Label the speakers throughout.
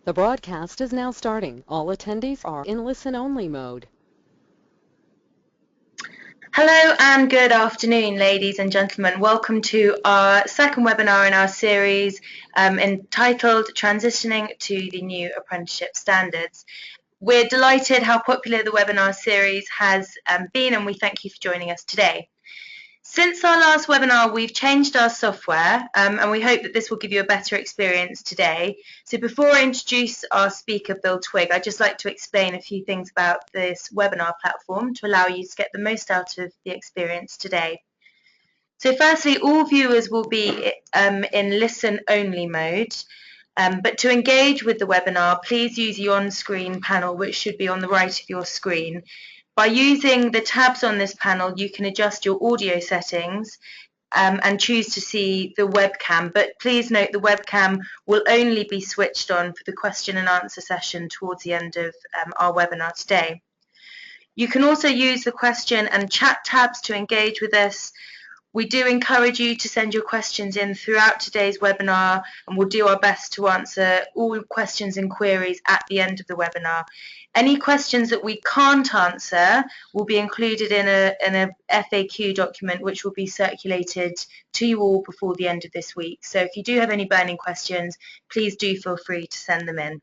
Speaker 1: The broadcast is now starting. All attendees are in listen-only mode.
Speaker 2: Hello and good afternoon, ladies and gentlemen. Welcome to our second webinar in our series entitled Transitioning to the New Apprenticeship Standards. We're delighted how popular the webinar series has been, and we thank you for joining us today. Since our last webinar, we've changed our software and we hope that this will give you a better experience today. So before I introduce our speaker, Bill Twigg, I'd just like to explain a few things about this webinar platform to allow you to get the most out of the experience today. So firstly, all viewers will be in listen-only mode. But to engage with the webinar, please use the on-screen panel, which should be on the right of your screen. By using the tabs on this panel, you can adjust your audio settings and choose to see the webcam. But please note the webcam will only be switched on for the question and answer session towards the end of our webinar today. You can also use the question and chat tabs to engage with us. We do encourage you to send your questions in throughout today's webinar, and we'll do our best to answer all questions and queries at the end of the webinar. Any questions that we can't answer will be included in a FAQ document, which will be circulated to you all before the end of this week. So if you do have any burning questions, please do feel free to send them in.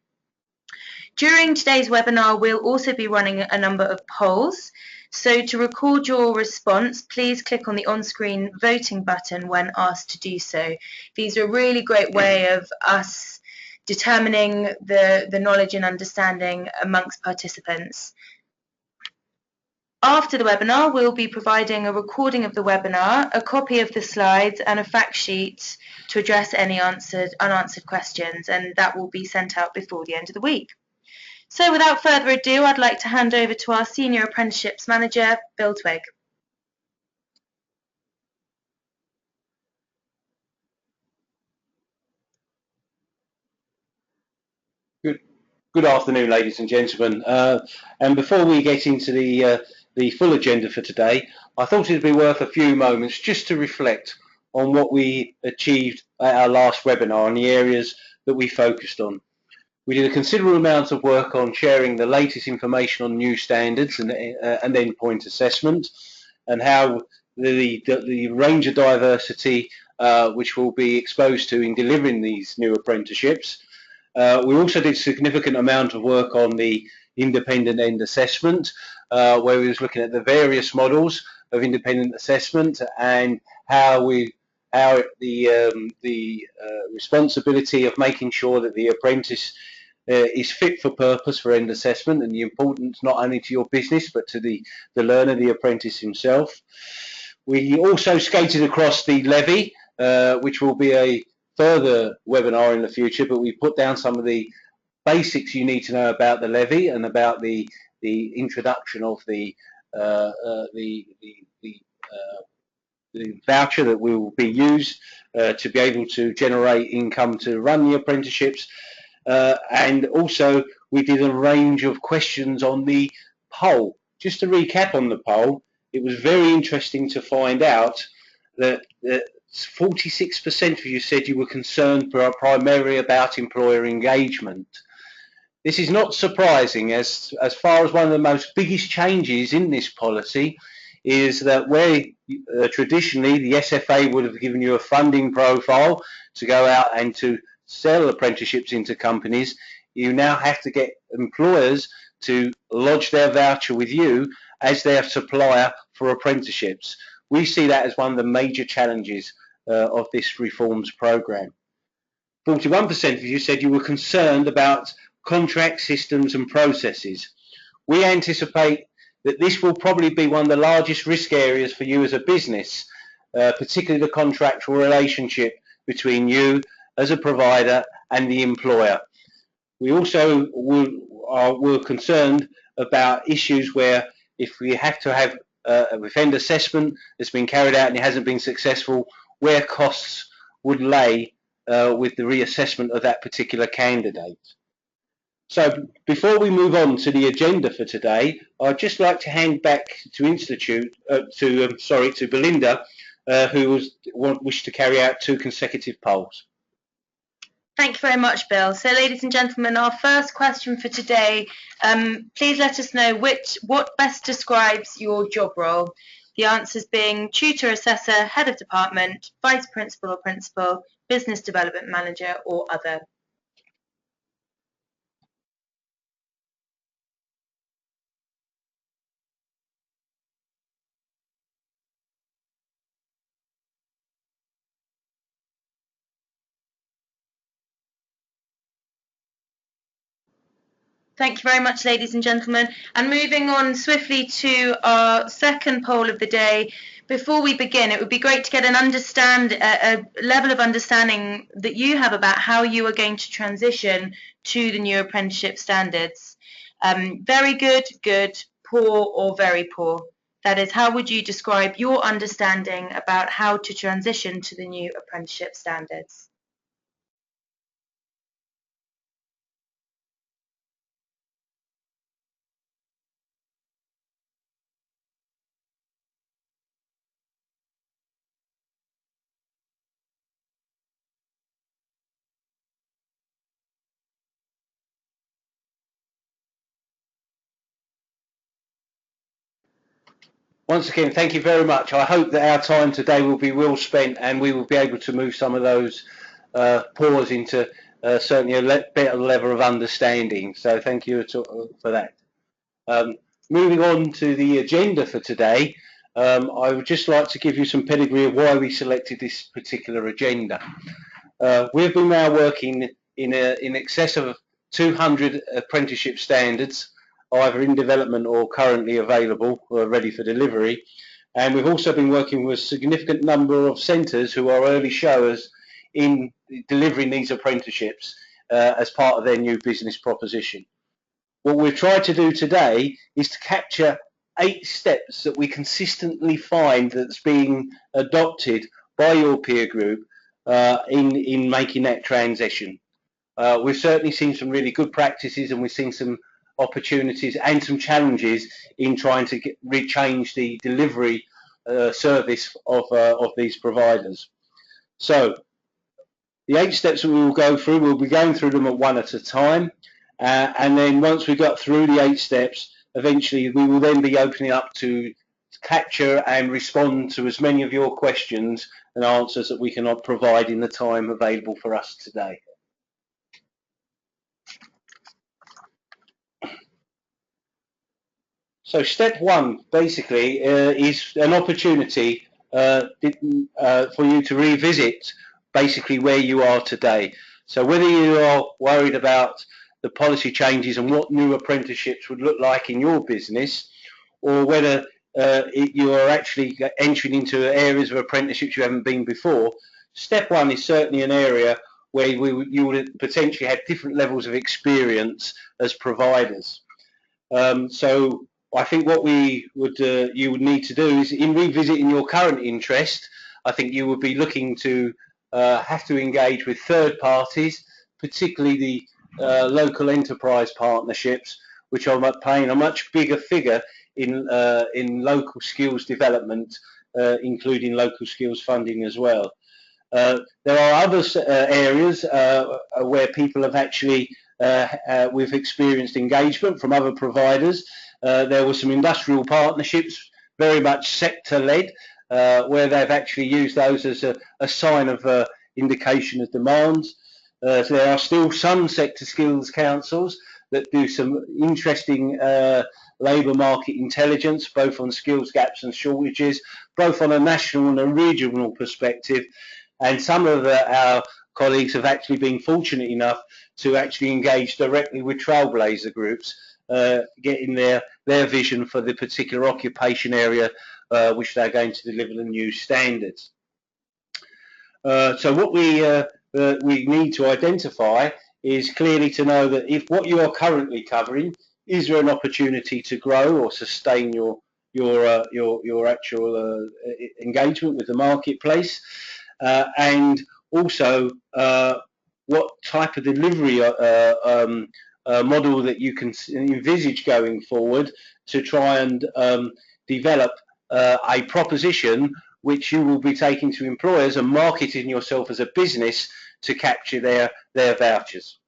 Speaker 2: During today's webinar, we'll also be running a number of polls. So to record your response, please click on the on-screen voting button when asked to do so. These are a really great way of us determining the knowledge and understanding amongst participants. After the webinar, we'll be providing a recording of the webinar, a copy of the slides and a fact sheet to address any unanswered questions, and that will be sent out before the end of the week. So without further ado, I'd like to hand over to our Senior Apprenticeships Manager, Bill Twigg.
Speaker 3: Good afternoon, ladies and gentlemen. And before we get into the full agenda for today, I thought it'd be worth a few moments just to reflect on what we achieved at our last webinar and the areas that we focused on. We did a considerable amount of work on sharing the latest information on new standards and endpoint assessment, and how the range of diversity which we'll be exposed to in delivering these new apprenticeships. We also did a significant amount of work on the independent end assessment, where we was looking at the various models of independent assessment and how the responsibility of making sure that the apprentice is fit for purpose for end assessment, and the importance not only to your business but to the learner, the apprentice himself. We also skated across the levy, which will be a further webinar in the future, but we put down some of the basics you need to know about the levy and about the introduction of the voucher that will be used to be able to generate income to run the apprenticeships. And also we did a range of questions on the poll. Just to recap on the poll, it was very interesting to find out that 46% of you said you were concerned primarily about employer engagement. This is not surprising, as far as one of the most biggest changes in this policy is that where traditionally the SFA would have given you a funding profile to go out and to sell apprenticeships into companies, you now have to get employers to lodge their voucher with you as their supplier for apprenticeships. We see that as one of the major challenges of this reforms program. 41% of you said you were concerned about contract systems and processes. We anticipate that this will probably be one of the largest risk areas for you as a business, particularly the contractual relationship between you as a provider and the employer. We also were concerned about issues where if we have to have a end assessment that's been carried out and it hasn't been successful, where costs would lay with the reassessment of that particular candidate. So before we move on to the agenda for today, I'd just like to hand back to Belinda, who wished to carry out 2 consecutive polls.
Speaker 2: Thank you very much, Bill. So, ladies and gentlemen, our first question for today, please let us know what best describes your job role. The answers being tutor, assessor, head of department, vice principal or principal, business development manager, or other. Thank you very much, ladies and gentlemen. And moving on swiftly to our second poll of the day, before we begin, it would be great to get a level of understanding that you have about how you are going to transition to the new apprenticeship standards. Very good, good, poor, or very poor. That is, how would you describe your understanding about how to transition to the new apprenticeship standards?
Speaker 3: Once again, thank you very much. I hope that our time today will be well spent and we will be able to move some of those pause into certainly a better level of understanding. So thank you for that. Moving on to the agenda for today, I would just like to give you some pedigree of why we selected this particular agenda. We've been now working in excess of 200 apprenticeship standards, either in development or currently available or ready for delivery. And we've also been working with a significant number of centres who are early showers in delivering these apprenticeships as part of their new business proposition. What we've tried to do today is to capture 8 steps that we consistently find that's being adopted by your peer group in making that transition. We've certainly seen some really good practices and we've seen some opportunities and some challenges in trying to change the delivery service of these providers. So the 8 steps that we will go through, we'll be going through them one at a time, and then once we got through the 8 steps, eventually we will then be opening up to capture and respond to as many of your questions and answers that we can provide in the time available for us today. So step 1 basically is an opportunity for you to revisit basically where you are today. So whether you are worried about the policy changes and what new apprenticeships would look like in your business, or whether you are actually entering into areas of apprenticeships you haven't been before, step 1 is certainly an area where you would potentially have different levels of experience as providers. So I think what you would need to do is, in revisiting your current interest, I think you would be looking to have to engage with third parties, particularly the local enterprise partnerships, which are playing a much bigger figure in local skills development, including local skills funding as well. There are other areas where people have actually we've experienced engagement from other providers. There were some industrial partnerships, very much sector-led, where they've actually used those as a sign of indication of demands. So there are still some sector skills councils that do some interesting labour market intelligence, both on skills gaps and shortages, both on a national and a regional perspective. And some of our colleagues have actually been fortunate enough to actually engage directly with Trailblazer groups, getting their vision for the particular occupation area which they're going to deliver the new standards. So what we need to identify is clearly to know that if what you are currently covering, is there an opportunity to grow or sustain your actual engagement with the marketplace, and also what type of delivery model that you can envisage going forward to try and develop a proposition which you will be taking to employers and marketing yourself as a business to capture their vouchers.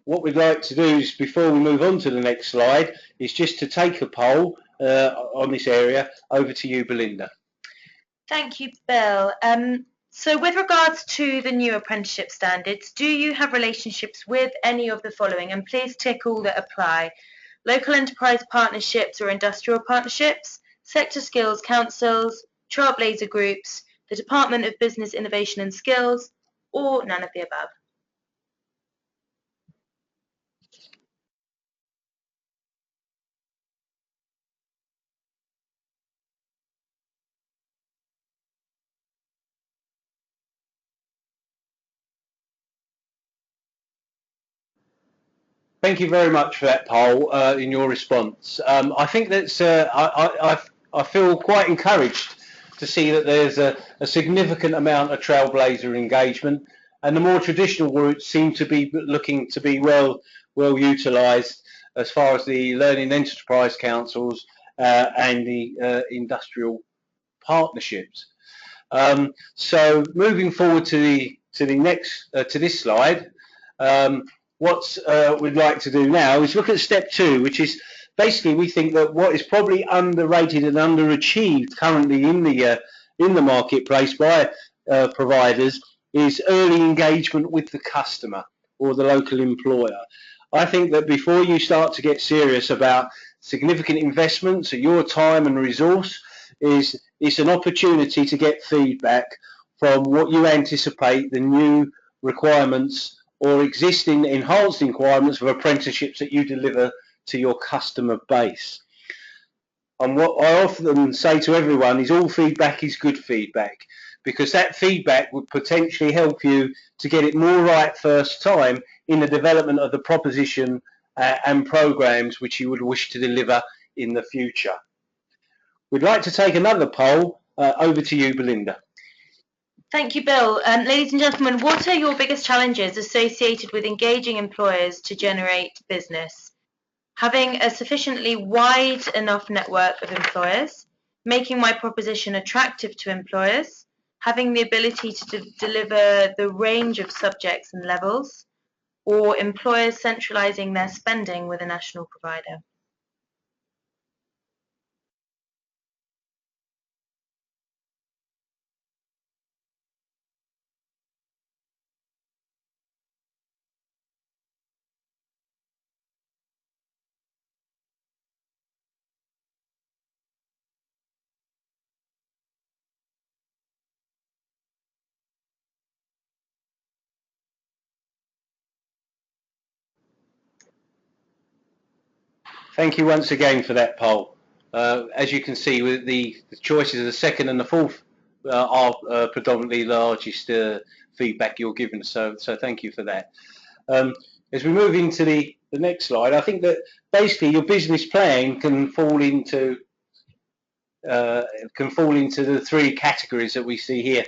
Speaker 3: What we'd like to do is, before we move on to the next slide, is just to take a poll on this area. Over to you, Belinda.
Speaker 2: Thank you, Bill. So with regards to the new apprenticeship standards, do you have relationships with any of the following? And please tick all that apply. Local enterprise partnerships or industrial partnerships, sector skills councils, Trailblazer groups, the Department of Business Innovation and Skills, or none of the above.
Speaker 3: Thank you very much for that poll in your response. I think that's I feel quite encouraged to see that there's a significant amount of Trailblazer engagement, and the more traditional routes seem to be looking to be well utilised as far as the learning enterprise councils and the industrial partnerships. So moving forward to the next to this slide. What we'd like to do now is look at step 2, which is basically, we think that what is probably underrated and underachieved currently in the marketplace by providers is early engagement with the customer or the local employer. I think that before you start to get serious about significant investments of your time and resource, it's an opportunity to get feedback from what you anticipate the new requirements or existing enhanced requirements of apprenticeships that you deliver to your customer base. And what I often say to everyone is all feedback is good feedback, because that feedback would potentially help you to get it more right first time in the development of the proposition and programs which you would wish to deliver in the future. We'd like to take another poll. Over to you, Belinda.
Speaker 2: Thank you, Bill. Ladies and gentlemen, what are your biggest challenges associated with engaging employers to generate business? Having a sufficiently wide enough network of employers, making my proposition attractive to employers, having the ability to deliver the range of subjects and levels, or employers centralising their spending with a national provider.
Speaker 3: Thank you once again for that poll. As you can see, with the choices of the second and the fourth are predominantly largest feedback you're given. So thank you for that. As we move into the next slide, I think that basically your business plan can fall into the 3 categories that we see here.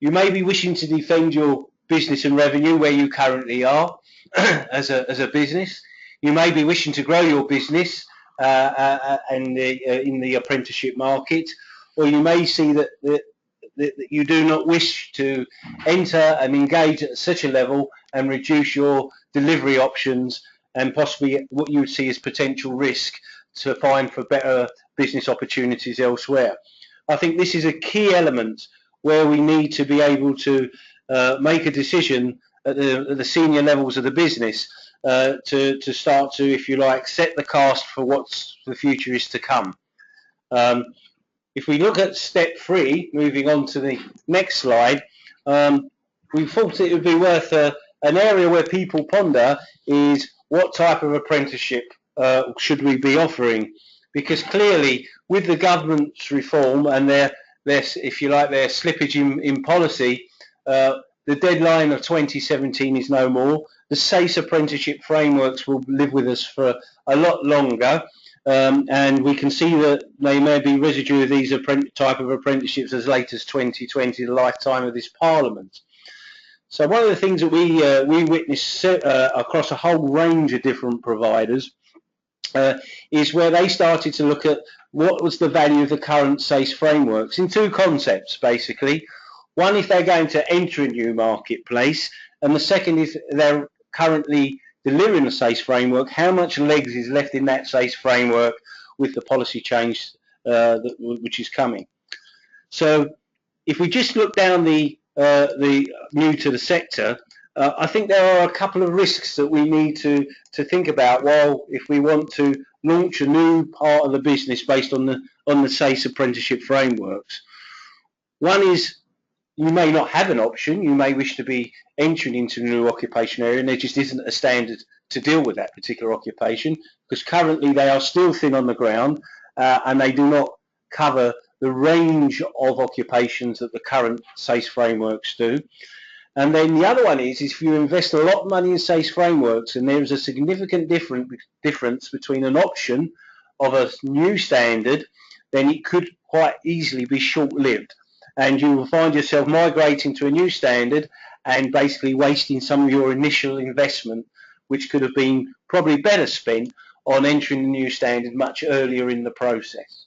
Speaker 3: You may be wishing to defend your business and revenue where you currently are as a business. You may be wishing to grow your business in the apprenticeship market, or you may see that you do not wish to enter and engage at such a level and reduce your delivery options and possibly what you would see as potential risk to find for better business opportunities elsewhere. I think this is a key element where we need to be able to make a decision at the senior levels of the business to start to, if you like, set the cast for what the future is to come. If we look at step 3, moving on to the next slide, we thought it would be worth an area where people ponder is what type of apprenticeship should we be offering, because clearly with the government's reform and their if you like, their slippage in policy, the deadline of 2017 is no more. The SASE apprenticeship frameworks will live with us for a lot longer, and we can see that they may be residue of these type of apprenticeships as late as 2020, the lifetime of this Parliament. So one of the things that we witness across a whole range of different providers is where they started to look at what was the value of the current SASE frameworks in two concepts, basically. One, if they're going to enter a new marketplace, and the second is they're currently delivering a SASE framework, how much legs is left in that SASE framework with the policy change which is coming. So if we just look down the new to the sector, I think there are a couple of risks that we need to think about if we want to launch a new part of the business based on the SASE apprenticeship frameworks. One is you may not have an option. You may wish to be entering into a new occupation area and there just isn't a standard to deal with that particular occupation, because currently they are still thin on the ground and they do not cover the range of occupations that the current SASE frameworks do. And then the other one is if you invest a lot of money in SASE frameworks and there is a significant difference between an option of a new standard, then it could quite easily be short-lived. And you will find yourself migrating to a new standard and basically wasting some of your initial investment, which could have been probably better spent on entering the new standard much earlier in the process.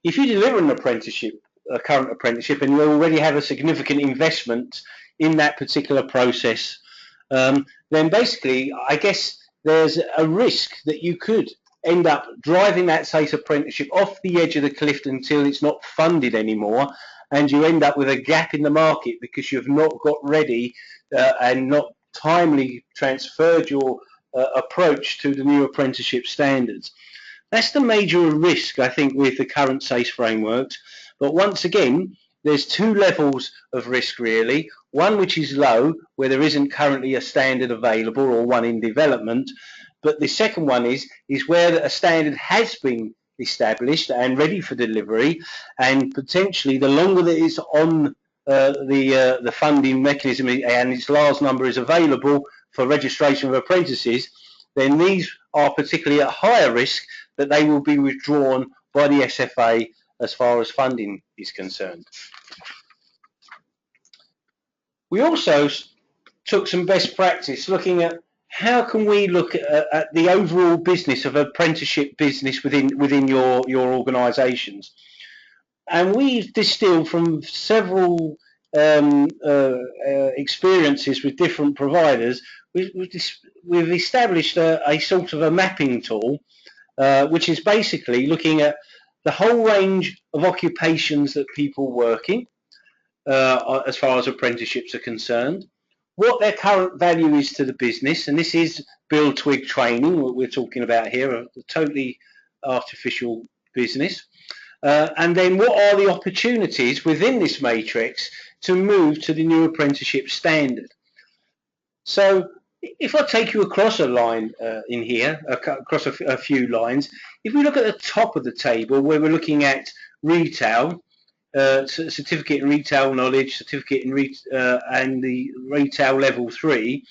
Speaker 3: If you deliver an apprenticeship, a current apprenticeship, and you already have a significant investment in that particular process, then basically I guess there's a risk that you could end up driving that SASE apprenticeship off the edge of the cliff until it's not funded anymore, and you end up with a gap in the market because you've not got ready and not timely transferred your approach to the new apprenticeship standards. That's the major risk, I think, with the current SASE frameworks. But once again, there's two levels of risk really. One which is low, where there isn't currently a standard available or one in development. But the second one is where a standard has been established and ready for delivery, and potentially the longer that it's on the funding mechanism and its large number is available for registration of apprentices, then these are particularly at higher risk that they will be withdrawn by the SFA as far as funding is concerned. We also took some best practice looking at how can we look at the overall business of apprenticeship business within your organisations. And we've distilled from several experiences with different providers. We've established a sort of a mapping tool, which is basically looking at the whole range of occupations that people work in, as far as apprenticeships are concerned, what their current value is to the business, and this is Bill Twigg training, what we're talking about here, a totally artificial business, and then what are the opportunities within this matrix to move to the new apprenticeship standard. So if I take you across a line in here, across a few lines, if we look at the top of the table where we're looking at retail, certificate in retail knowledge, certificate in and the retail level 3,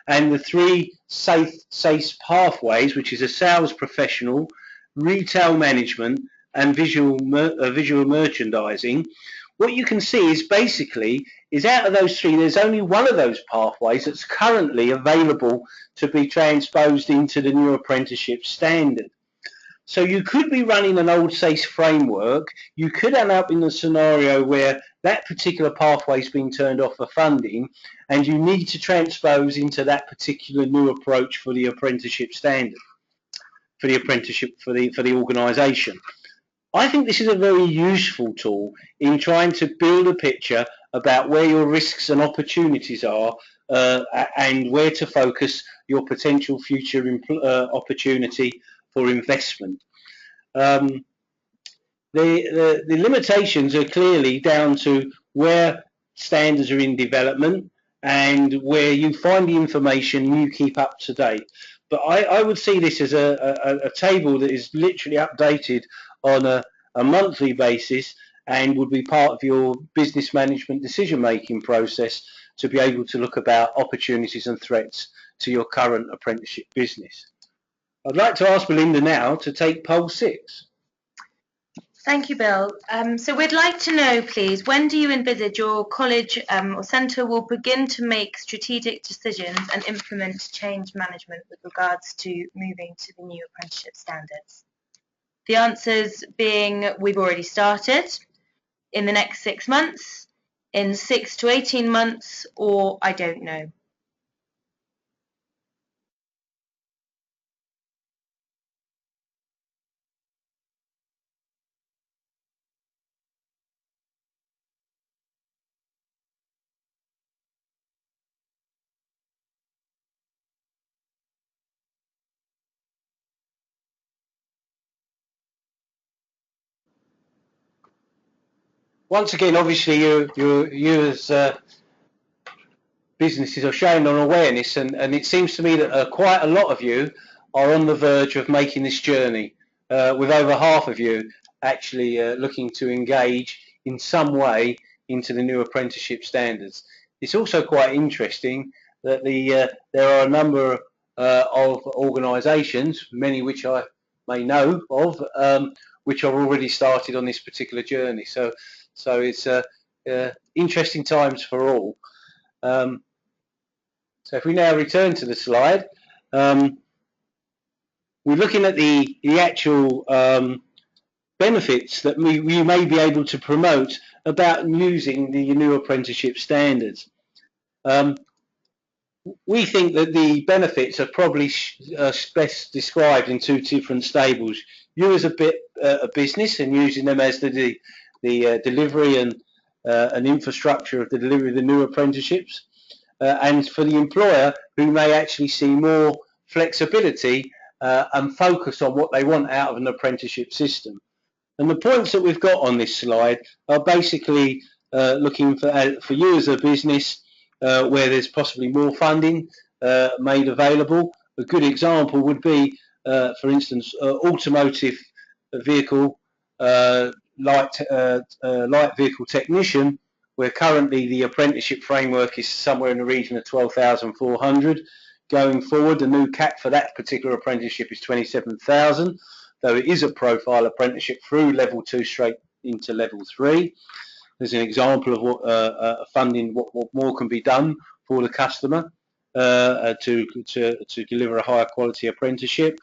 Speaker 3: and the 3 SASE pathways, which is a sales professional, retail management, and visual merchandising. What you can see is basically out of those 3, there's only one of those pathways that's currently available to be transposed into the new apprenticeship standard. So you could be running an old SASE framework. You could end up in a scenario where that particular pathway is being turned off for funding, and you need to transpose into that particular new approach for the apprenticeship standard, for the organisation. I think this is a very useful tool in trying to build a picture about where your risks and opportunities are, and where to focus your potential future opportunity for investment. The limitations are clearly down to where standards are in development and where you find the information you keep up to date. But I would see this as a table that is literally updated on a monthly basis and would be part of your business management decision-making process to be able to look about opportunities and threats to your current apprenticeship business. I'd like to ask Belinda now to take poll 6.
Speaker 2: Thank you, Bill. So we'd like to know, please, when do you envisage your college or centre will begin to make strategic decisions and implement change management with regards to moving to the new apprenticeship standards? The answers being we've already started, in the next 6 months, in 6 to 18 months, or I don't know.
Speaker 3: Once again, obviously, you as businesses are showing an awareness, and it seems to me that quite a lot of you are on the verge of making this journey, with over half of you actually looking to engage in some way into the new apprenticeship standards. It's also quite interesting that there are a number of organisations, many which I may know of, which have already started on this particular journey. So it's interesting times for all. So if we now return to the slide, we're looking at the actual benefits that we may be able to promote about using the new apprenticeship standards. We think that the benefits are probably best described in two different stables. You as a business, and using them as the delivery and infrastructure of the delivery of the new apprenticeships, and for the employer, who may actually see more flexibility and focus on what they want out of an apprenticeship system. And the points that we've got on this slide are basically looking for you as a business, where there's possibly more funding made available. A good example would be, for instance, automotive vehicle, light vehicle technician, where currently the apprenticeship framework is somewhere in the region of 12,400. Going forward, the new cap for that particular apprenticeship is 27,000, though it is a profile apprenticeship through level 2 straight into level 3. There's an example of what funding, what more can be done for the customer to deliver a higher quality apprenticeship,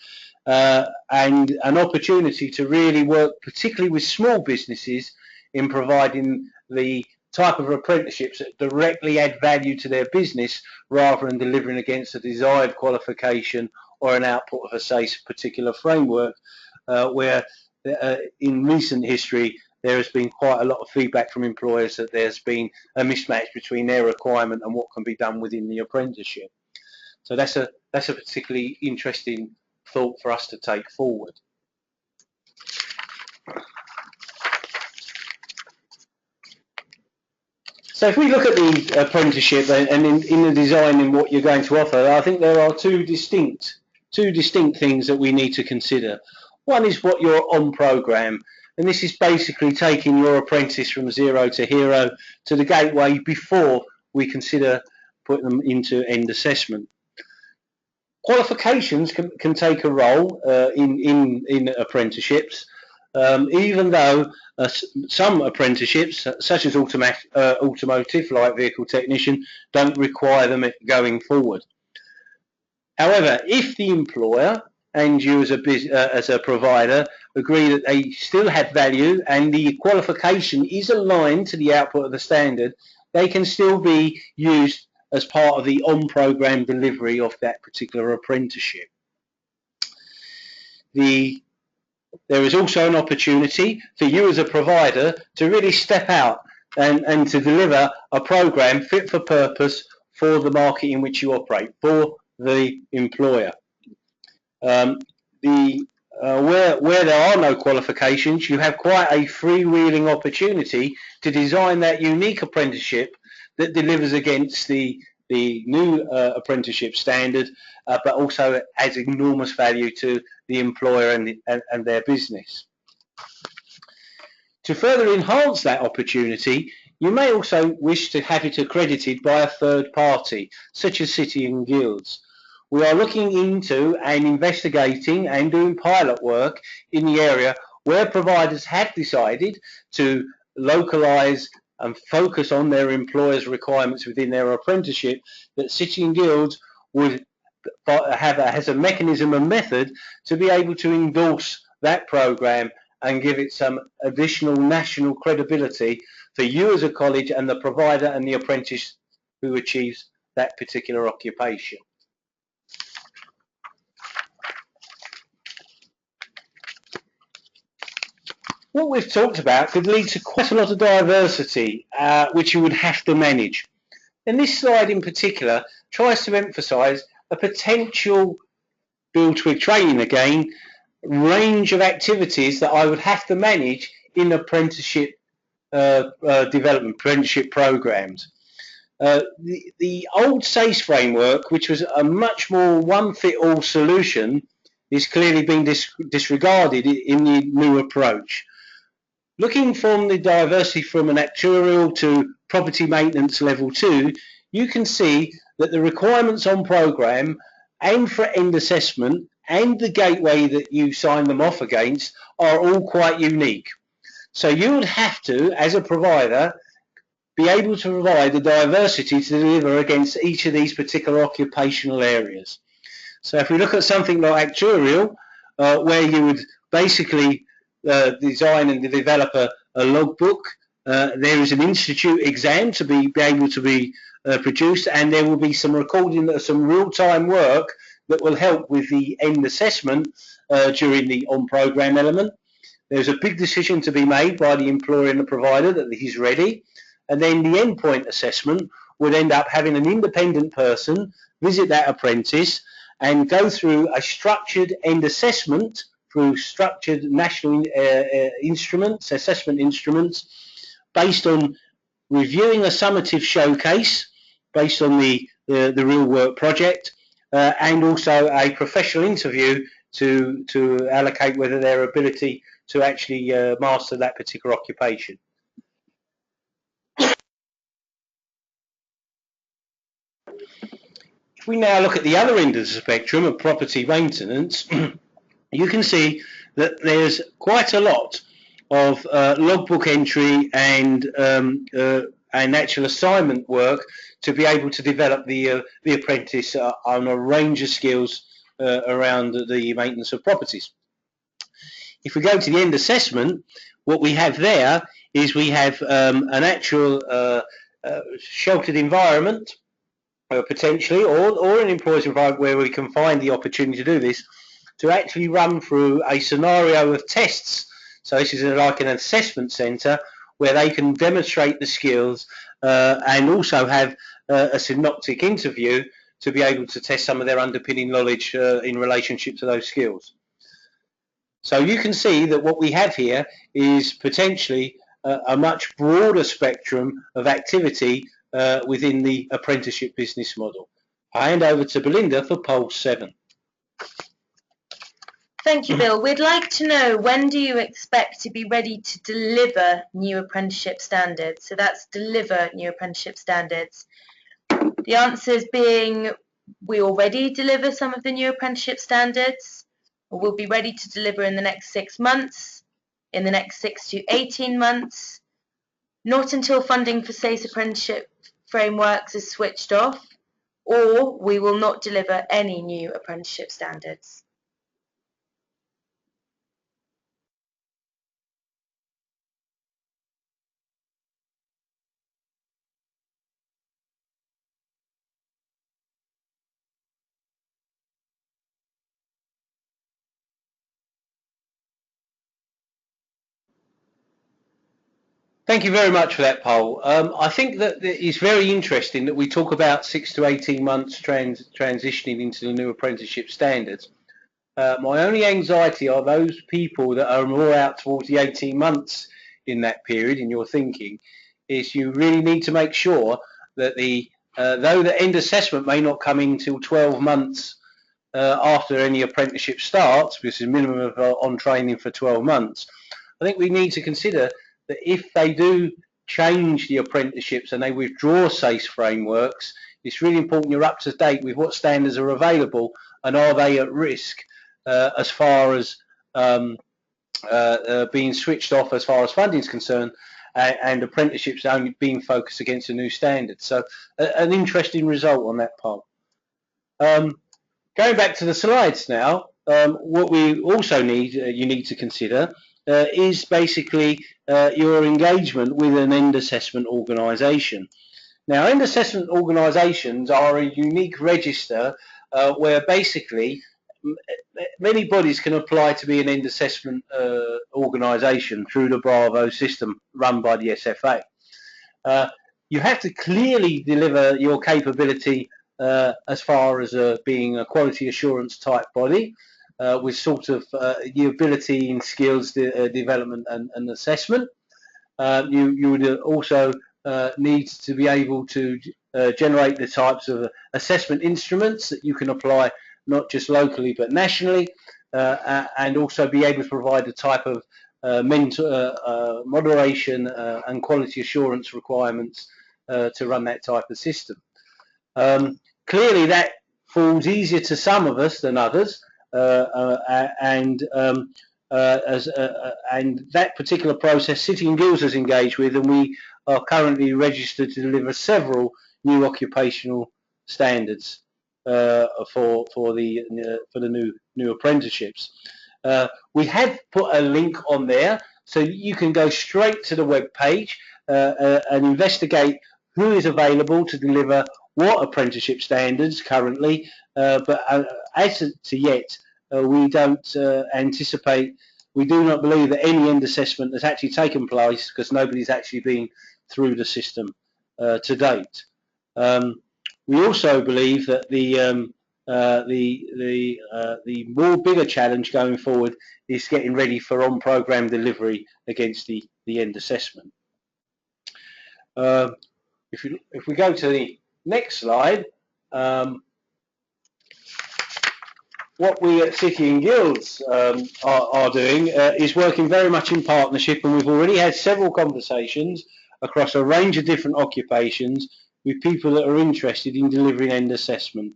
Speaker 3: and an opportunity to really work particularly with small businesses in providing the type of apprenticeships that directly add value to their business, rather than delivering against a desired qualification or an output of a SASE particular framework, where in recent history there has been quite a lot of feedback from employers that there's been a mismatch between their requirement and what can be done within the apprenticeship. So that's a particularly interesting thought for us to take forward. So if we look at the apprenticeship and in the design and what you're going to offer, I think there are two distinct things that we need to consider. One is what you're on program, and this is basically taking your apprentice from zero to hero to the gateway before we consider putting them into end assessment. Qualifications can take a role in apprenticeships, even though some apprenticeships, such as automotive, light vehicle technician, don't require them going forward. However, if the employer and you as a provider agree that they still have value and the qualification is aligned to the output of the standard, they can still be used as part of the on-program delivery of that particular apprenticeship. There is also an opportunity for you as a provider to really step out and to deliver a program fit for purpose for the market in which you operate, for the employer. Where there are no qualifications, you have quite a freewheeling opportunity to design that unique apprenticeship that delivers against the new apprenticeship standard, but also adds enormous value to the employer and their business. To further enhance that opportunity, you may also wish to have it accredited by a third party, such as City and Guilds. We are looking into and investigating and doing pilot work in the area where providers have decided to localise and focus on their employers' requirements within their apprenticeship, that City and Guilds would has a mechanism and method to be able to endorse that programme and give it some additional national credibility for you as a college and the provider and the apprentice who achieves that particular occupation. What we've talked about could lead to quite a lot of diversity, which you would have to manage. And this slide in particular tries to emphasise a potential Bill Twigg training again range of activities that I would have to manage in apprenticeship development, apprenticeship programs. The old SASE framework, which was a much more one-fit-all solution, is clearly being disregarded in the new approach. Looking from the diversity from an actuarial to property maintenance level 2, you can see that the requirements on programme and for end assessment and the gateway that you sign them off against are all quite unique. So you would have to, as a provider, be able to provide the diversity to deliver against each of these particular occupational areas. So if we look at something like actuarial, where you would basically design and develop a logbook, there is an institute exam to be able to be produced, and there will be some recording, some real-time work that will help with the end assessment during the on-programme element. There's a big decision to be made by the employer and the provider that he's ready, and then the endpoint assessment would end up having an independent person visit that apprentice and go through a structured end assessment through structured national instruments, assessment instruments, based on reviewing a summative showcase based on the real work project, and also a professional interview to allocate whether their ability to actually master that particular occupation. If we now look at the other end of the spectrum of property maintenance, you can see that there's quite a lot of logbook entry and actual assignment work to be able to develop the apprentice on a range of skills around the maintenance of properties. If we go to the end assessment, what we have there is we have an actual sheltered environment, potentially, or an employer's environment where we can find the opportunity to do this, to actually run through a scenario of tests. So this is like an assessment centre where they can demonstrate the skills and also have a synoptic interview to be able to test some of their underpinning knowledge in relationship to those skills. So you can see that what we have here is potentially a much broader spectrum of activity within the apprenticeship business model. I hand over to Belinda for poll 7.
Speaker 2: Thank you, Bill. We'd like to know, when do you expect to be ready to deliver new apprenticeship standards? So that's deliver new apprenticeship standards. The answers being, we already deliver some of the new apprenticeship standards, or we'll be ready to deliver in the next 6 months, in the next 6 to 18 months, not until funding for SASE apprenticeship frameworks is switched off, or we will not deliver any new apprenticeship standards.
Speaker 3: Thank you very much for that poll. I think that it's very interesting that we talk about 6 to 18 months transitioning into the new apprenticeship standards. My only anxiety are those people that are more out towards the 18 months in that period in your thinking, is you really need to make sure that though the end assessment may not come in until 12 months after any apprenticeship starts, because there's a minimum of on training for 12 months, I think we need to consider that if they do change the apprenticeships and they withdraw SASE frameworks, it's really important you're up to date with what standards are available and are they at risk as far as being switched off as far as funding is concerned, and apprenticeships only being focused against the new standards. So an interesting result on that part. Going back to the slides now, what we also need, you need to consider is basically your engagement with an end assessment organisation. Now, end assessment organisations are a unique register where basically many bodies can apply to be an end assessment organisation through the Bravo system run by the SFA. You have to clearly deliver your capability as far as being a quality assurance type body with sort of the ability in skills development and assessment. You would also need to be able to generate the types of assessment instruments that you can apply not just locally but nationally, and also be able to provide the type of moderation and quality assurance requirements to run that type of system. Clearly that falls easier to some of us than others, and that particular process City and Guilds is engaged with, and we are currently registered to deliver several new occupational standards for the new apprenticeships. We have put a link on there so you can go straight to the web page and investigate who is available to deliver what apprenticeship standards currently, but as to yet we don't anticipate, we do not believe that any end assessment has actually taken place because nobody's actually been through the system to date. We also believe that the more bigger challenge going forward is getting ready for on-program delivery against the end assessment. If we go to the next slide, what we at City and Guilds are doing is working very much in partnership, and we've already had several conversations across a range of different occupations with people that are interested in delivering end assessment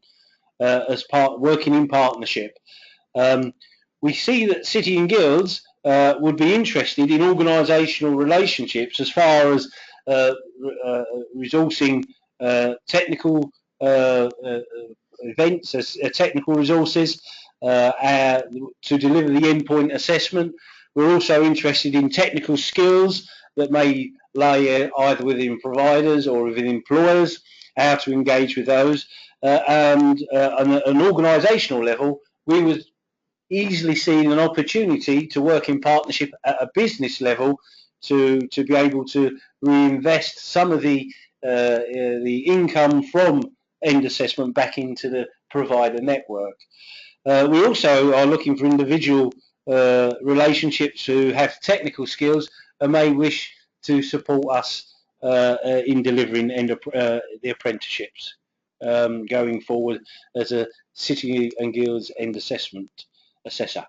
Speaker 3: as working in partnership. We see that City and Guilds would be interested in organisational relationships as far as resourcing technical events as technical resources to deliver the endpoint assessment. We're also interested in technical skills that may lay either within providers or within employers, how to engage with those. And on an organisational level, we would easily see an opportunity to work in partnership at a business level to be able to reinvest some of the income from end assessment back into the provider network. We also are looking for individual relationships who have technical skills and may wish to support us in delivering the apprenticeships going forward as a City and Guilds end assessment assessor.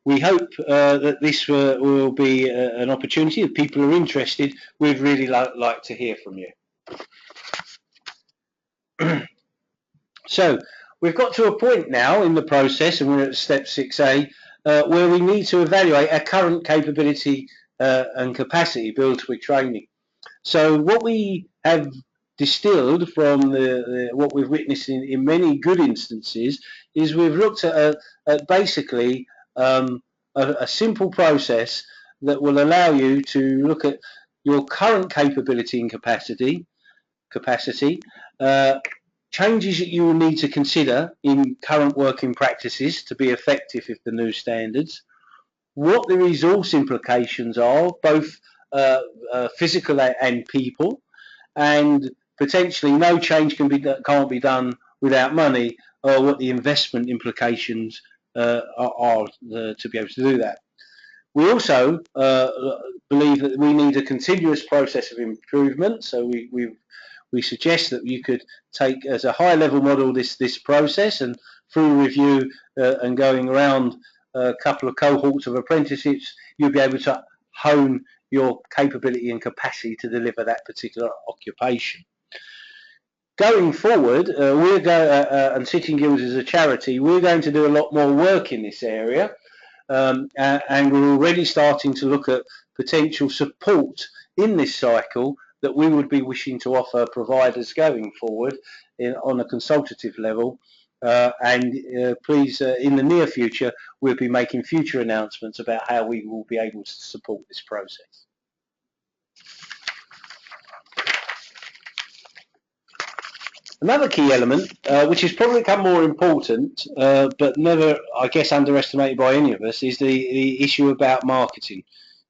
Speaker 3: We hope that this will be an opportunity. If people are interested, we'd really like to hear from you. So we've got to a point now in the process, and we're at step 6A, where we need to evaluate our current capability and capacity Bill Twigg training. So what we have distilled from what we've witnessed in many good instances is we've looked at basically a simple process that will allow you to look at your current capability and capacity, changes that you will need to consider in current working practices to be effective with the new standards, what the resource implications are, both physical and people, and potentially no change can't be done without money, or what the investment implications are to be able to do that. We also believe that we need a continuous process of improvement, so we suggest that you could take as a high level model this process, and through review and going around a couple of cohorts of apprenticeships, you'll be able to hone your capability and capacity to deliver that particular occupation. Going forward, and City and Guilds as a charity, we're going to do a lot more work in this area, and we're already starting to look at potential support in this cycle that we would be wishing to offer providers going forward on a consultative level. Please, in the near future, we'll be making future announcements about how we will be able to support this process. Another key element, which has probably become more important, but never, I guess, underestimated by any of us, is the issue about marketing.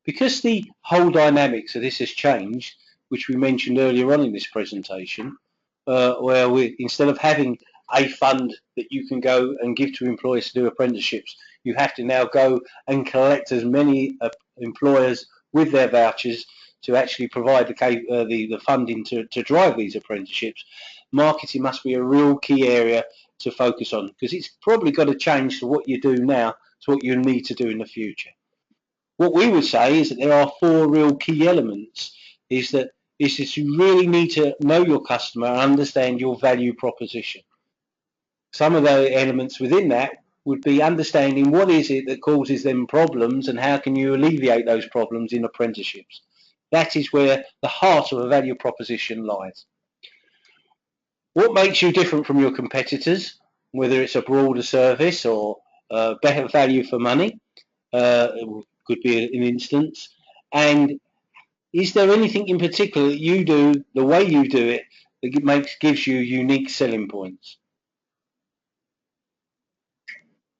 Speaker 3: Because the whole dynamics of this has changed, which we mentioned earlier on in this presentation, where instead of having a fund that you can go and give to employers to do apprenticeships, you have to now go and collect as many employers with their vouchers to actually provide the funding to drive these apprenticeships. Marketing must be a real key area to focus on, because it's probably got to change to what you do now to what you need to do in the future. What we would say is that there are 4 real key elements. Is that you really need to know your customer and understand your value proposition. Some of the elements within that would be understanding what is it that causes them problems and how can you alleviate those problems in apprenticeships. That is where the heart of a value proposition lies. What makes you different from your competitors, whether it's a broader service or better value for money, could be an instance. And is there anything in particular that you do, the way you do it, that gives you unique selling points?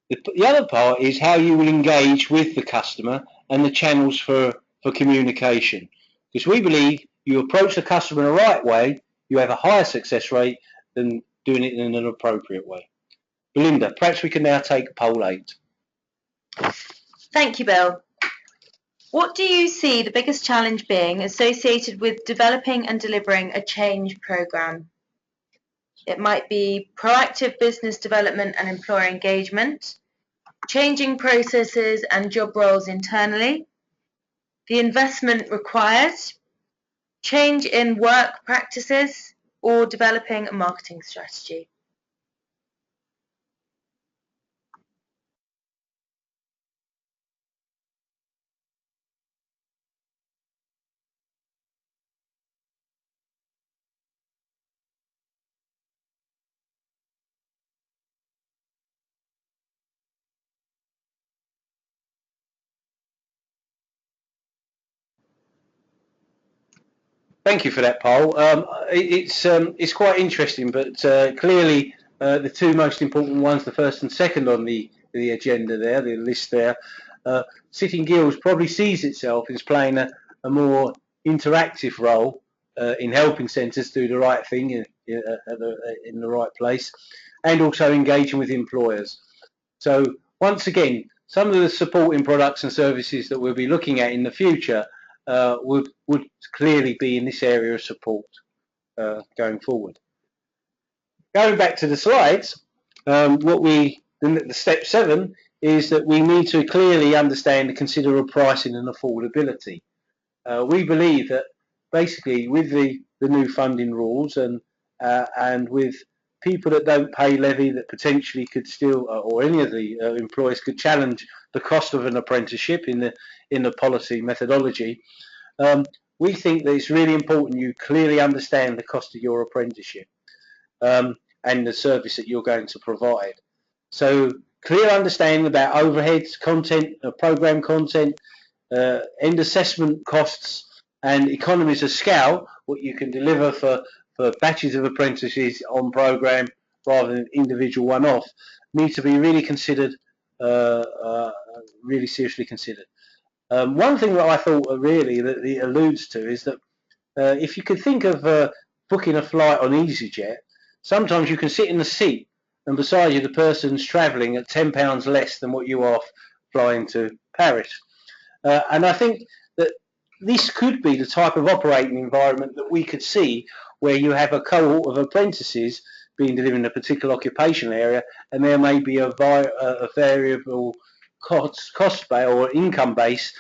Speaker 3: The other part is how you will engage with the customer and the channels for communication. Because we believe you approach the customer in the right way, you have a higher success rate than doing it in an appropriate way. Belinda, perhaps we can now take poll 8.
Speaker 2: Thank you, Bill. What do you see the biggest challenge being associated with developing and delivering a change programme? It might be proactive business development and employer engagement, changing processes and job roles internally, the investment required, change in work practices, or developing a marketing strategy.
Speaker 3: Thank you for that poll. It's quite interesting, but clearly the 2 most important ones, the first and second on the agenda there, the list there, Sitting Guilds probably sees itself as playing a more interactive role in helping centres do the right thing in the right place, and also engaging with employers. So once again, some of the supporting products and services that we'll be looking at in the future would clearly be in this area of support going forward. Going back to the slides, the step 7 is that we need to clearly understand and consider pricing and affordability. We believe that basically with the new funding rules and with people that don't pay levy that potentially could still, or any of the employers could challenge the cost of an apprenticeship in the policy methodology, we think that it's really important you clearly understand the cost of your apprenticeship and the service that you're going to provide. So clear understanding about overheads, content, program content, end assessment costs, and economies of scale, what you can deliver for batches of apprentices on program rather than individual one-off, need to be really considered, really seriously considered. One thing that I thought really that it alludes to is that if you could think of booking a flight on EasyJet, sometimes you can sit in the seat and beside you the person's travelling at £10 less than what you are flying to Paris. And I think that this could be the type of operating environment that we could see where you have a cohort of apprentices being delivered in a particular occupational area, and there may be a variable cost base or income base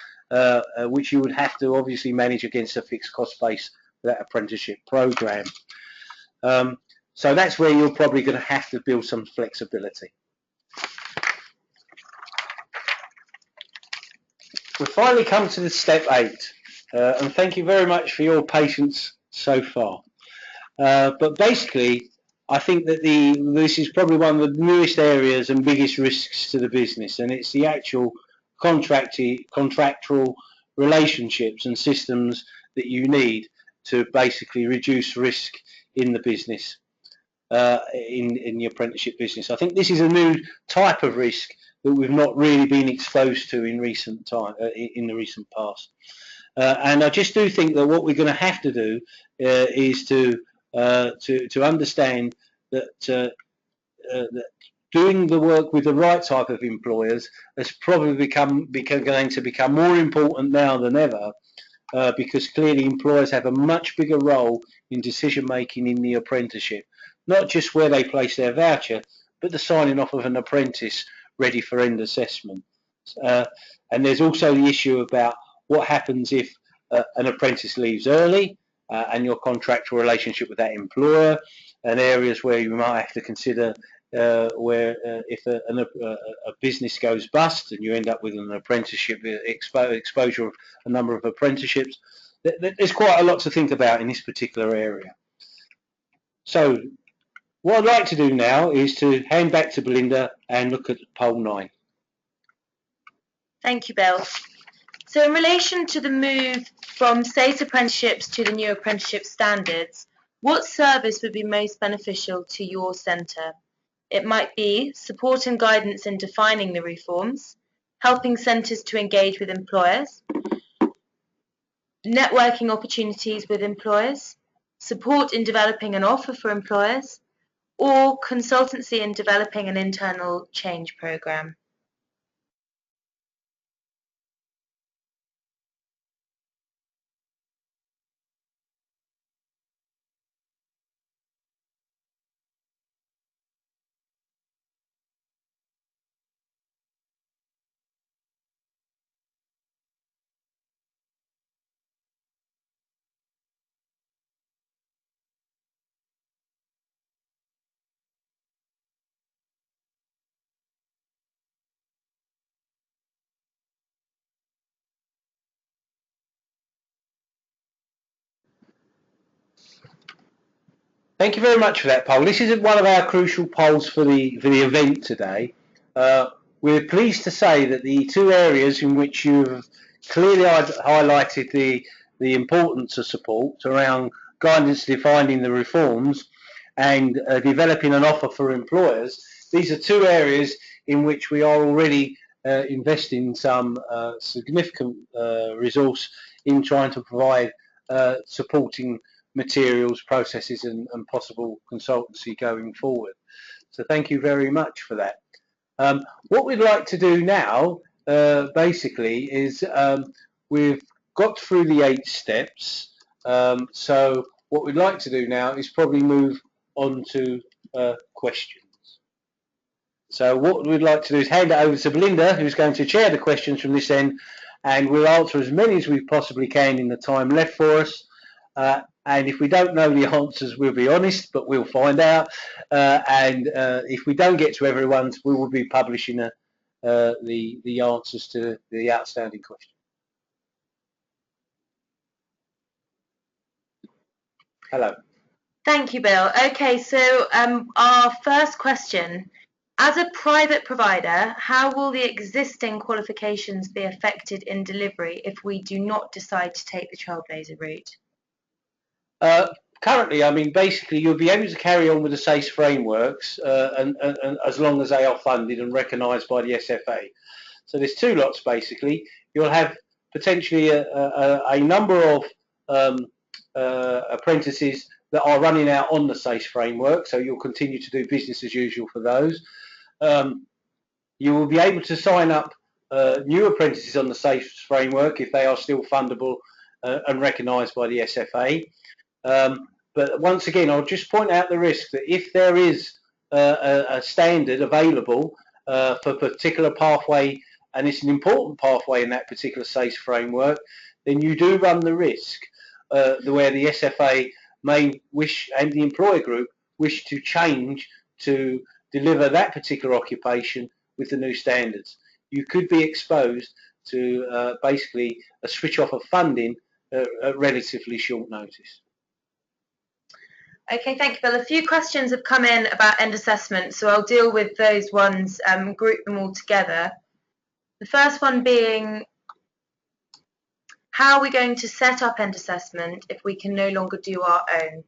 Speaker 3: which you would have to obviously manage against a fixed cost base for that apprenticeship program. So that's where you're probably going to have to build some flexibility. we've finally come to the step 8, and thank you very much for your patience so far. But basically, I think that this is probably one of the newest areas and biggest risks to the business, and it's the actual contractual relationships and systems that you need to basically reduce risk in the business, in the apprenticeship business. I think this is a new type of risk that we've not really been exposed to in recent time, in the recent past. And I just do think that what we're going to have to do is to understand that, that doing the work with the right type of employers has probably going to become more important now than ever, because clearly employers have a much bigger role in decision making in the apprenticeship, not just where they place their voucher, but the signing off of an apprentice ready for end assessment. And there's also the issue about what happens if an apprentice leaves early, and your contractual relationship with that employer, and areas where you might have to consider where if a business goes bust and you end up with an apprenticeship exposure of a number of apprenticeships. There's quite a lot to think about in this particular area. So what I'd like to do now is to hand back to Belinda and look at poll 9.
Speaker 2: Thank you, Bill. So in relation to the move from SASE apprenticeships to the new apprenticeship standards, what service would be most beneficial to your centre? It might be support and guidance in defining the reforms, helping centres to engage with employers, networking opportunities with employers, support in developing an offer for employers, or consultancy in developing an internal change programme.
Speaker 3: Thank you very much for that poll. This is one of our crucial polls for the event today. We're pleased to say that the 2 areas in which you've clearly highlighted the importance of support around guidance defining the reforms and developing an offer for employers, these are 2 areas in which we are already investing some significant resource in trying to provide supporting materials, processes and possible consultancy going forward. So thank you very much for that. What we'd like to do now basically is we've got through the 8 steps, so what we'd like to do now is probably move on to questions. So what we'd like to do is hand it over to Belinda, who's going to chair the questions from this end, and we'll answer as many as we possibly can in the time left for us. And if we don't know the answers, we'll be honest, but we'll find out. And if we don't get to everyone's, we will be publishing the answers to the outstanding questions. Hello.
Speaker 2: Thank you, Bill. Okay, so our first question. As a private provider, how will the existing qualifications be affected in delivery if we do not decide to take the Trailblazer route?
Speaker 3: Currently, I mean, basically, you'll be able to carry on with the SASE frameworks and as long as they are funded and recognised by the SFA. So there's 2 lots, basically. You'll have potentially a number of apprentices that are running out on the SASE framework, so you'll continue to do business as usual for those. You will be able to sign up new apprentices on the SASE framework if they are still fundable and recognised by the SFA. But once again, I'll just point out the risk that if there is a standard available for a particular pathway, and it's an important pathway in that particular SASE framework, then you do run the risk where the SFA may wish, and the employer group wish to change to deliver that particular occupation with the new standards. You could be exposed to basically switch off of funding at relatively short notice.
Speaker 2: Okay, thank you, Bill. A few questions have come in about end assessment, so I'll deal with those ones, group them all together. The first one being, how are we going to set up end assessment if we can no longer do our own?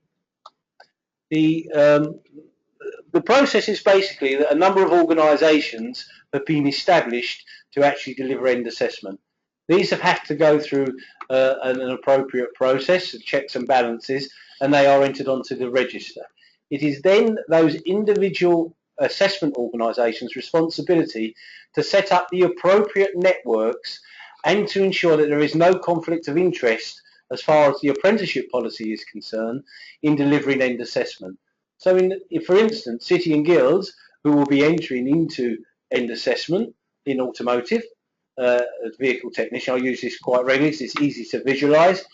Speaker 3: The process is basically that a number of organisations have been established to actually deliver end assessment. These have had to go through an appropriate process of checks and balances, and they are entered onto the register. It is then those individual assessment organisations' responsibility to set up the appropriate networks and to ensure that there is no conflict of interest as far as the apprenticeship policy is concerned in delivering end assessment. So for instance, City and Guilds, who will be entering into end assessment in automotive, as vehicle technician, I use this quite regularly because it's easy to visualise.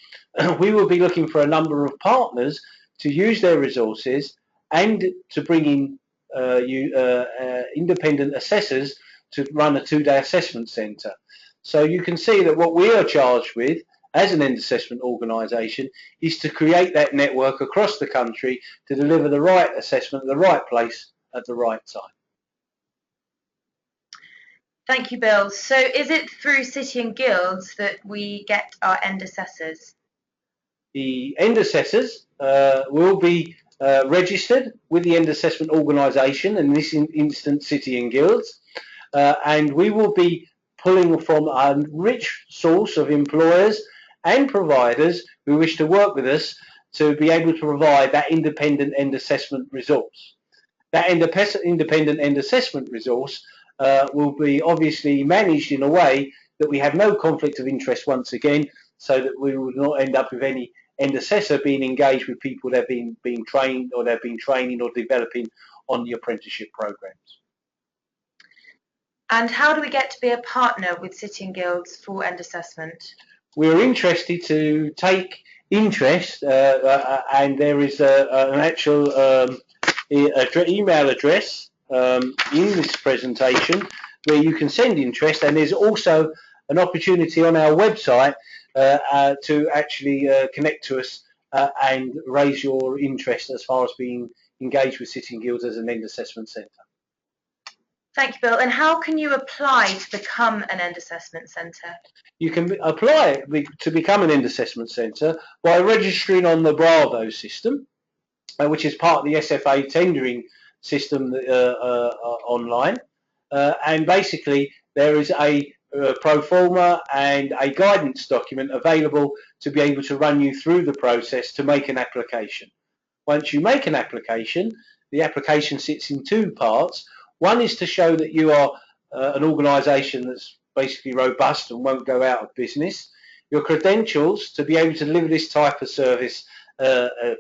Speaker 3: We will be looking for a number of partners to use their resources and to bring in independent assessors to run a 2-day assessment centre. So you can see that what we are charged with as an end assessment organisation is to create that network across the country to deliver the right assessment at the right place at the right time.
Speaker 2: Thank you, Bill. So is it through City and Guilds that we get our end assessors?
Speaker 3: The end assessors will be registered with the end assessment organisation, in this instance City and Guilds, and we will be pulling from a rich source of employers and providers who wish to work with us to be able to provide that independent end assessment resource. That independent end assessment resource will be obviously managed in a way that we have no conflict of interest once again, so that we will not end up with any end assessor being engaged with people that have been trained or they've been training or developing on the apprenticeship programs.
Speaker 2: And how do we get to be a partner with City and Guilds for end assessment?
Speaker 3: We're interested to take interest, and there is an actual email address in this presentation where you can send interest, and there's also an opportunity on our website to actually connect to us and raise your interest as far as being engaged with City and Guilds as an end assessment centre.
Speaker 2: Thank you, Bill. And how can you apply to become an end assessment centre?
Speaker 3: You can apply to become an end assessment centre by registering on the Bravo system, which is part of the SFA tendering system online. And basically, there is a pro forma and a guidance document available to be able to run you through the process to make an application. Once you make an application, the application sits in 2 parts. One is to show that you are an organisation that's basically robust and won't go out of business. Your credentials to be able to deliver this type of service,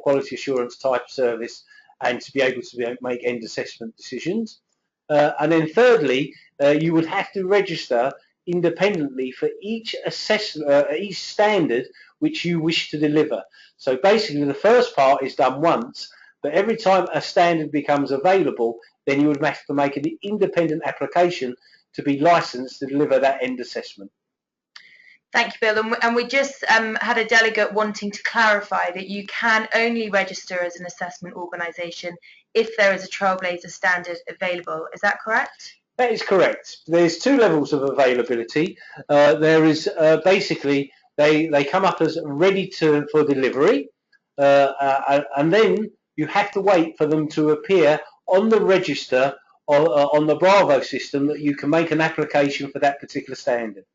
Speaker 3: quality assurance type service, and to be able to make end assessment decisions. And then thirdly, you would have to register independently for each standard which you wish to deliver. So basically the first part is done once, but every time a standard becomes available, then you would have to make an independent application to be licensed to deliver that end assessment.
Speaker 2: Thank you, Bill. And we just had a delegate wanting to clarify that you can only register as an assessment organisation if there is a Trailblazer standard available. Is that correct?
Speaker 3: That is correct. There's 2 levels of availability. There is basically they come up as ready for delivery, and then you have to wait for them to appear on the register on the Bravo system that you can make an application for that particular standard.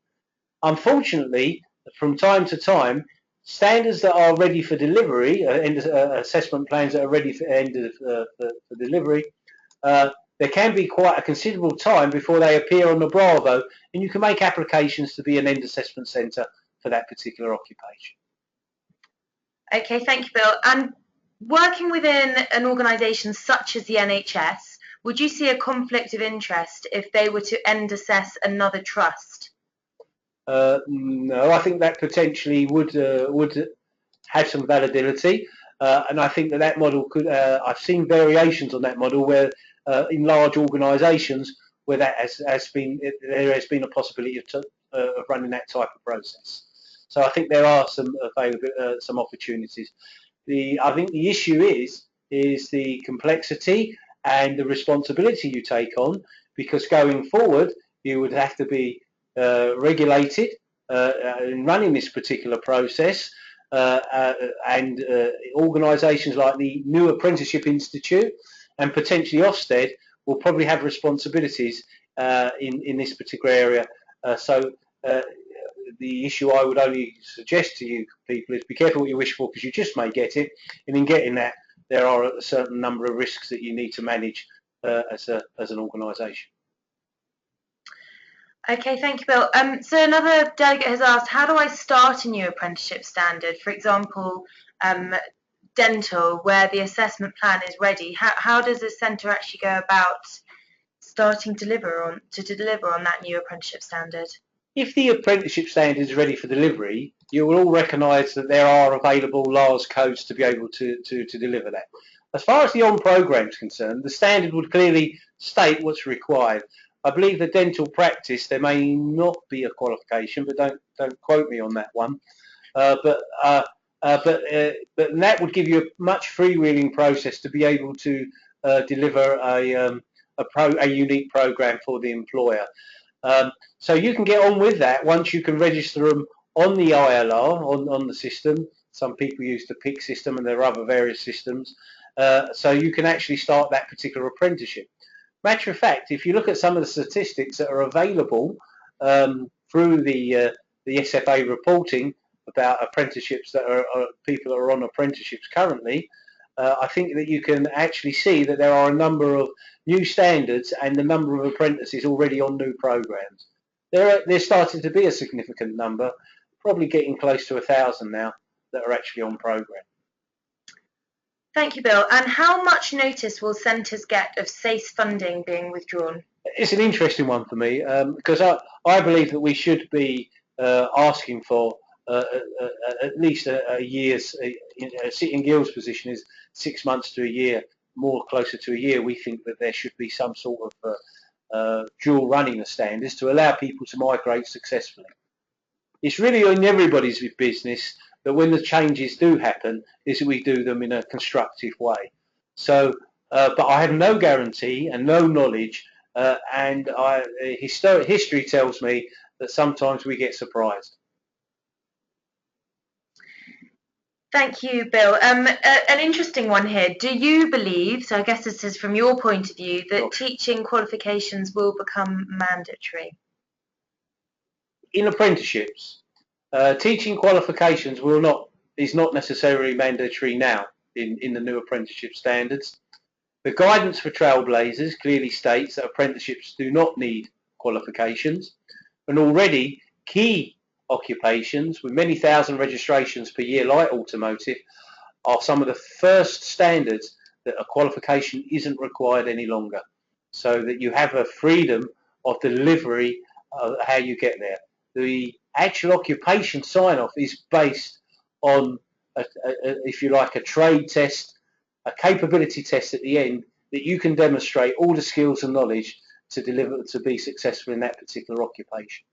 Speaker 3: Unfortunately, from time to time, standards that are ready for delivery, assessment plans that are ready for delivery, there can be quite a considerable time before they appear on the Bravo, and you can make applications to be an end assessment centre for that particular occupation.
Speaker 2: Okay, thank you, Bill. And working within an organisation such as the NHS, would you see a conflict of interest if they were to end assess another trust?
Speaker 3: No, I think that potentially would have some validity, and I think that model could. I've seen variations on that model where in large organisations where that there has been a possibility of of running that type of process. So I think there are some some opportunities. I think the issue is the complexity and the responsibility you take on, because going forward you would have to be regulated in running this particular process, and organisations like the New Apprenticeship Institute and potentially Ofsted will probably have responsibilities in this particular area. The issue I would only suggest to you people is be careful what you wish for, because you just may get it, and in getting that there are a certain number of risks that you need to manage as an organisation.
Speaker 2: Okay, thank you, Bill. So another delegate has asked, how do I start a new apprenticeship standard? For example, dental, where the assessment plan is ready. How does a centre actually go about starting to deliver on that new apprenticeship standard?
Speaker 3: If the apprenticeship standard is ready for delivery, you will all recognise that there are available LARS codes to be able to deliver that. As far as the on-programme is concerned, the standard would clearly state what's required. I believe the dental practice, there may not be a qualification, but don't quote me on that one. But that would give you a much freewheeling process to be able to deliver a unique program for the employer. So you can get on with that once you can register them on the ILR, on the system. Some people use the PIC system, and there are other various systems. So you can actually start that particular apprenticeship. Matter of fact, if you look at some of the statistics that are available through the SFA reporting about apprenticeships that are people that are on apprenticeships currently, I think that you can actually see that there are a number of new standards and the number of apprentices already on new programs. There's starting to be a significant number, probably getting close to 1,000 now, that are actually on program.
Speaker 2: Thank you, Bill. And how much notice will centres get of SASE funding being withdrawn?
Speaker 3: It's an interesting one for me, because I believe that we should be asking for at least a year's. Sitting Guild's position is 6 months to a year, more closer to a year. We think that there should be some sort of dual running of standards to allow people to migrate successfully. It's really in everybody's business that when the changes do happen, is that we do them in a constructive way. So, but I have no guarantee and no knowledge, and history tells me that sometimes we get surprised.
Speaker 2: Thank you, Bill. An interesting one here. Do you believe, so I guess this is from your point of view, that teaching qualifications will become mandatory?
Speaker 3: In apprenticeships, teaching qualifications is not necessarily mandatory now in the new apprenticeship standards. The guidance for Trailblazers clearly states that apprenticeships do not need qualifications, and already key occupations with many thousand registrations per year, like automotive, are some of the first standards that a qualification isn't required any longer, so that you have a freedom of delivery of how you get there. The actual occupation sign-off is based on, if you like, a trade test, a capability test at the end, that you can demonstrate all the skills and knowledge to be successful in that particular occupation.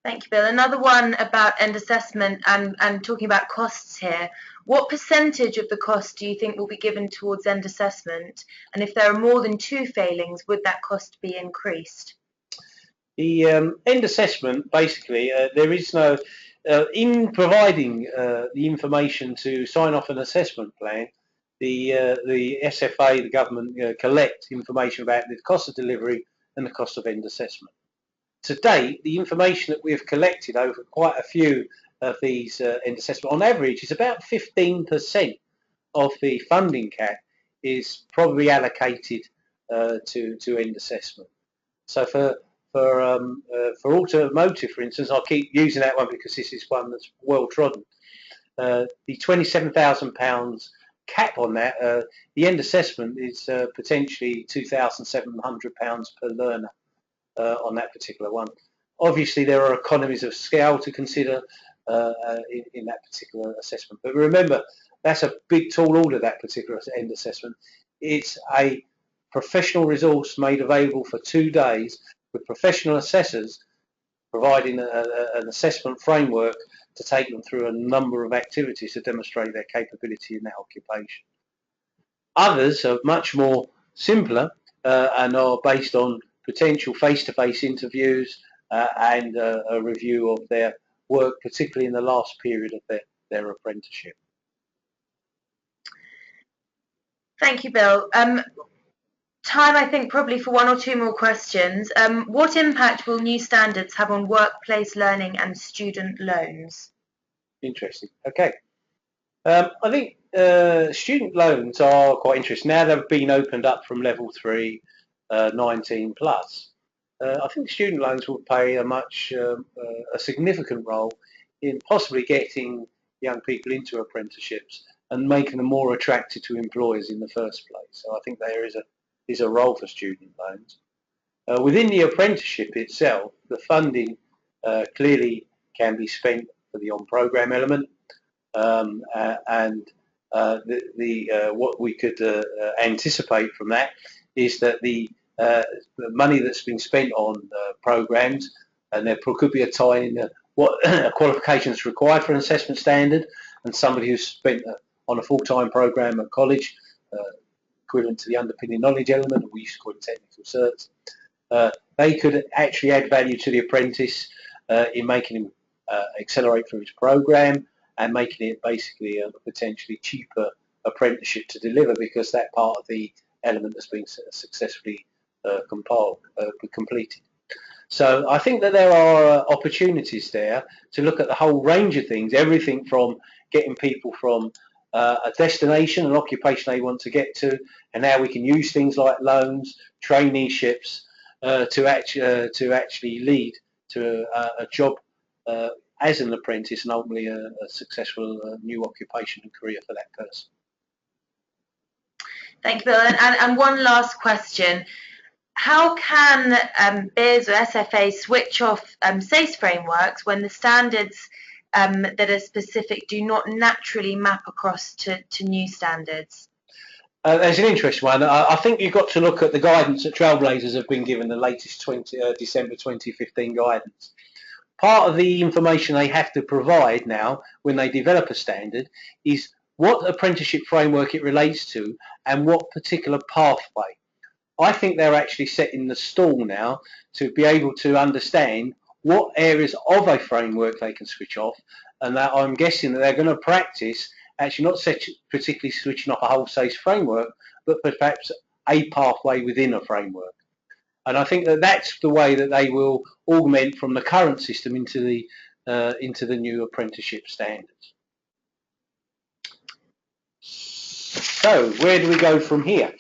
Speaker 2: Thank you, Bill. Another one about end assessment and talking about costs here. What percentage of the cost do you think will be given towards end assessment? And if there are more than 2 failings, would that cost be increased?
Speaker 3: The end assessment, basically, there is no, in providing the information to sign off an assessment plan, the SFA, the government, collect information about the cost of delivery and the cost of end assessment. To date, the information that we have collected over quite a few of these end assessment, on average, is about 15% of the funding cap is probably allocated to end assessment. So for automotive, for instance, I'll keep using that one because this is one that's well trodden. The £27,000 cap on that, the end assessment is potentially £2,700 per learner on that particular one. Obviously, there are economies of scale to consider in that particular assessment. But remember, that's a big tall order, that particular end assessment. It's a professional resource made available for 2 days with professional assessors providing an assessment framework to take them through a number of activities to demonstrate their capability in that occupation. Others are much more simpler and are based on potential face-to-face interviews and a review of their work, particularly in the last period of their apprenticeship.
Speaker 2: Thank you, Bill. Time, I think, probably for one or two more questions. What impact will new standards have on workplace learning and student loans?
Speaker 3: Interesting. Okay. I think student loans are quite interesting. Now they've been opened up from level 3, 19 plus. I think student loans will play a significant role in possibly getting young people into apprenticeships and making them more attractive to employers in the first place. So I think there is a role for student loans. Within the apprenticeship itself, the funding clearly can be spent for the on-programme element, and what we could anticipate from that is that the money that's been spent on programmes, and there could be a tie in what qualifications required for an assessment standard, and somebody who's spent on a full-time programme at college, equivalent to the underpinning knowledge element, we used to call it technical certs, they could actually add value to the apprentice in making him accelerate through his programme and making it basically a potentially cheaper apprenticeship to deliver, because that part of the element has been successfully completed. So I think that there are opportunities there to look at the whole range of things, everything from getting people from a destination, an occupation they want to get to, and how we can use things like loans, traineeships to actually lead to a job as an apprentice and ultimately a successful new occupation and career for that person.
Speaker 2: Thank you, Bill. And one last question. How can BIS or SFA switch off SASE frameworks when the standards that are specific do not naturally map across to new standards?
Speaker 3: There's an interesting one. I think you've got to look at the guidance that Trailblazers have been given, the latest December 2015 guidance. Part of the information they have to provide now when they develop a standard is what apprenticeship framework it relates to and what particular pathway. I think they're actually setting the stall now to be able to understand what areas of a framework they can switch off, and that I'm guessing that they're going to practice actually not particularly switching off a whole SASE framework, but perhaps a pathway within a framework. And I think that that's the way that they will augment from the current system into the new apprenticeship standards. So where do we go from here?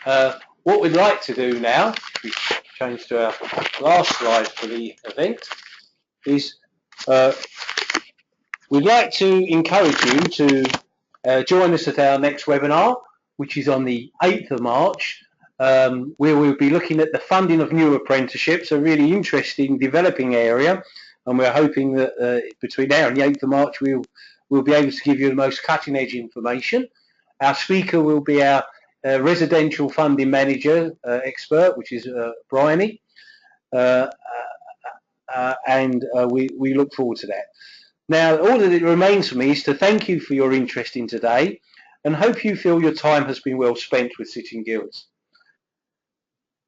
Speaker 3: What we'd like to do now, we change to our last slide for the event, is we'd like to encourage you to join us at our next webinar, which is on the 8th of March, where we'll be looking at the funding of new apprenticeships, a really interesting developing area, and we're hoping that between now and the 8th of March we'll be able to give you the most cutting edge information. Our speaker will be our residential funding manager expert, which is Bryony, and we look forward to that. Now, all that it remains for me is to thank you for your interest in today and hope you feel your time has been well spent with Sitting Guilds.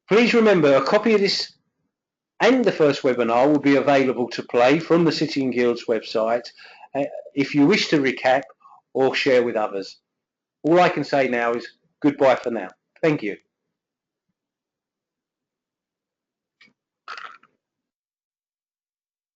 Speaker 3: Please remember, a copy of this and the first webinar will be available to play from the Sitting Guilds website if you wish to recap or share with others. All I can say now is goodbye for now. Thank you.